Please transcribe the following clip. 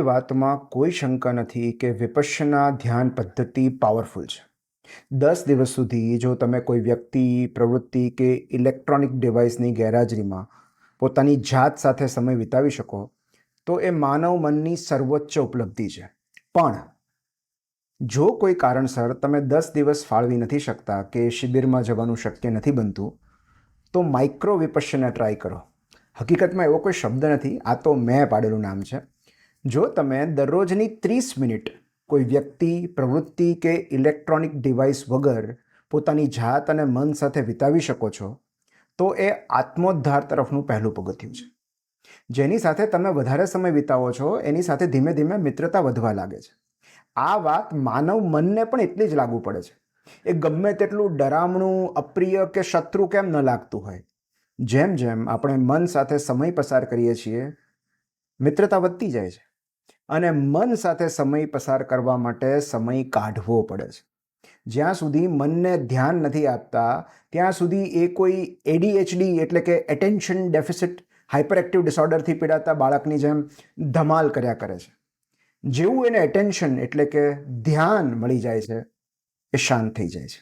વાતમાં કોઈ શંકા નથી કે વિપશ્યના ધ્યાન પદ્ધતિ પાવરફુલ છે. 10 દિવસ સુધી જો તમે કોઈ વ્યક્તિ, પ્રવૃત્તિ કે ઇલેક્ટ્રોનિક ડિવાઇસની ગેરહાજરીમાં પોતાની જાત સાથે સમય વિતાવી શકો, તો એ માનવ મનની સર્વોચ્ચ ઉપલબ્ધિ છે. પણ જો કોઈ કારણસર તમે 10 દિવસ ફાળવી નથી શકતા કે શિબિરમાં જવાનું શક્ય નથી બનતું, તો માઇક્રો વિપશ્યના ટ્રાય કરો. હકીકતમાં એવો કોઈ શબ્દ નથી, આ તો મેં પાડેલું નામ છે. જો તમે દરરોજની 30 મિનિટ કોઈ વ્યક્તિ, પ્રવૃત્તિ કે ઇલેક્ટ્રોનિક ડિવાઇસ વગર પોતાની જાત અને મન સાથે વિતાવી શકો છો, તો એ આત્મોદ્ધાર તરફનું પહેલું પગથિયું છે. જેની સાથે તમે વધારે સમય વિતાવો છો, એની સાથે ધીમે ધીમે મિત્રતા વધવા લાગે છે. આ વાત માનવ મનને પણ એટલી જ લાગુ પડે છે. એ ગમે તેટલું ડરામણું, અપ્રિય કે શત્રુ કેમ ન લાગતું હોય, જેમ જેમ આપણે મન સાથે સમય પસાર કરીએ છીએ, મિત્રતા વધતી જાય છે. અને મન સાથે સમય પસાર કરવા માટે સમય કાઢવો પડે છે. જ્યાં સુધી મનને ધ્યાન નથી આપતા, ત્યાં સુધી એ કોઈ ADHD એટલે કે એટેન્શન ડેફિસિટ હાઇપર એક્ટિવ ડિસઓર્ડરથી પીડાતા બાળકની જેમ ધમાલ કર્યા કરે છે. જેવું એને એટેન્શન એટલે કે ધ્યાન મળી જાય છે, એ શાંત થઈ જાય છે.